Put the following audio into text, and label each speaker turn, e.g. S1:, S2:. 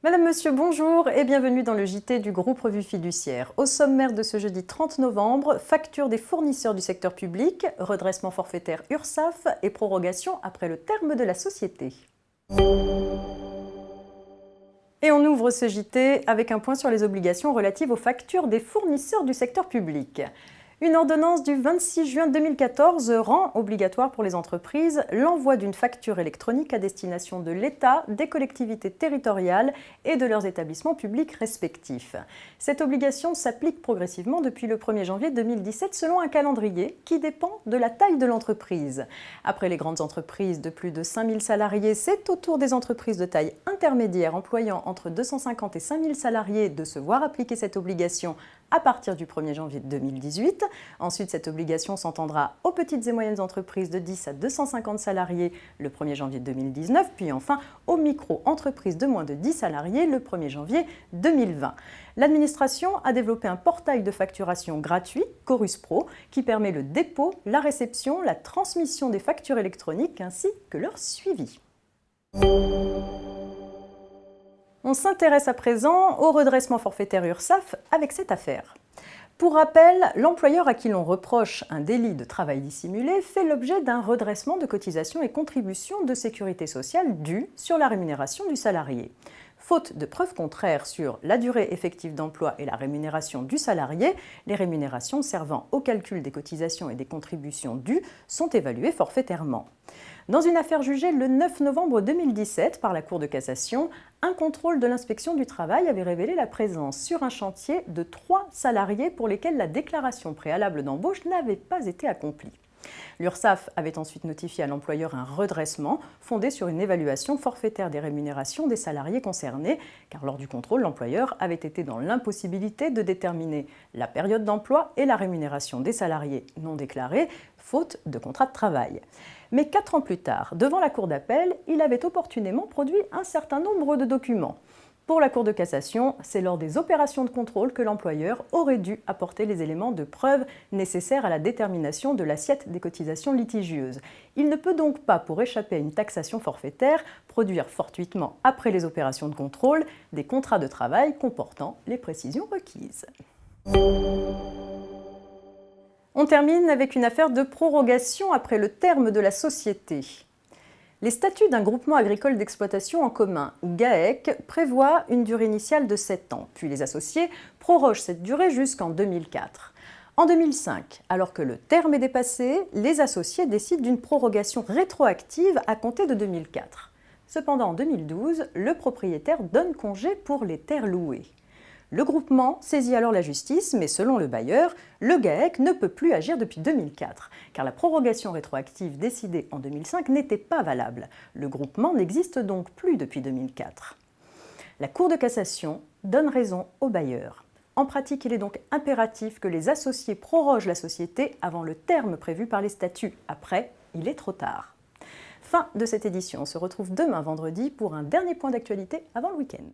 S1: Madame, Monsieur, bonjour et bienvenue dans le JT du groupe Revue Fiduciaire. Au sommaire de ce jeudi 30 novembre, facture des fournisseurs du secteur public, redressement forfaitaire URSSAF et prorogation après le terme de la société. Et on ouvre ce JT avec un point sur les obligations relatives aux factures des fournisseurs du secteur public. Une ordonnance du 26 juin 2014 rend obligatoire pour les entreprises l'envoi d'une facture électronique à destination de l'État, des collectivités territoriales et de leurs établissements publics respectifs. Cette obligation s'applique progressivement depuis le 1er janvier 2017 selon un calendrier qui dépend de la taille de l'entreprise. Après les grandes entreprises de plus de 5000 salariés, c'est au tour des entreprises de taille intermédiaire employant entre 250 et 5000 salariés de se voir appliquer cette obligation à partir du 1er janvier 2018. Ensuite, cette obligation s'entendra aux petites et moyennes entreprises de 10 à 250 salariés le 1er janvier 2019, puis enfin aux micro-entreprises de moins de 10 salariés le 1er janvier 2020. L'administration a développé un portail de facturation gratuit, Chorus Pro, qui permet le dépôt, la réception, la transmission des factures électroniques ainsi que leur suivi. On s'intéresse à présent au redressement forfaitaire URSSAF avec cette affaire. Pour rappel, l'employeur à qui l'on reproche un délit de travail dissimulé fait l'objet d'un redressement de cotisations et contributions de sécurité sociale dues sur la rémunération du salarié. Faute de preuves contraires sur la durée effective d'emploi et la rémunération du salarié, les rémunérations servant au calcul des cotisations et des contributions dues sont évaluées forfaitairement. Dans une affaire jugée le 9 novembre 2017 par la Cour de cassation, un contrôle de l'inspection du travail avait révélé la présence sur un chantier de 3 salariés pour lesquels la déclaration préalable d'embauche n'avait pas été accomplie. L'URSSAF avait ensuite notifié à l'employeur un redressement fondé sur une évaluation forfaitaire des rémunérations des salariés concernés, car lors du contrôle, l'employeur avait été dans l'impossibilité de déterminer la période d'emploi et la rémunération des salariés non déclarés, faute de contrat de travail. Mais 4 ans plus tard, devant la Cour d'appel, il avait opportunément produit un certain nombre de documents. Pour la Cour de cassation, c'est lors des opérations de contrôle que l'employeur aurait dû apporter les éléments de preuve nécessaires à la détermination de l'assiette des cotisations litigieuses. Il ne peut donc pas, pour échapper à une taxation forfaitaire, produire fortuitement, après les opérations de contrôle, des contrats de travail comportant les précisions requises. On termine avec une affaire de prorogation après le terme de la société. Les statuts d'un groupement agricole d'exploitation en commun, ou GAEC, prévoient une durée initiale de 7 ans, puis les associés prorogent cette durée jusqu'en 2004. En 2005, alors que le terme est dépassé, les associés décident d'une prorogation rétroactive à compter de 2004. Cependant, en 2012, le propriétaire donne congé pour les terres louées. Le groupement saisit alors la justice, mais selon le bailleur, le GAEC ne peut plus agir depuis 2004, car la prorogation rétroactive décidée en 2005 n'était pas valable. Le groupement n'existe donc plus depuis 2004. La Cour de cassation donne raison au bailleur. En pratique, il est donc impératif que les associés prorogent la société avant le terme prévu par les statuts. Après, il est trop tard. Fin de cette édition. On se retrouve demain vendredi pour un dernier point d'actualité avant le week-end.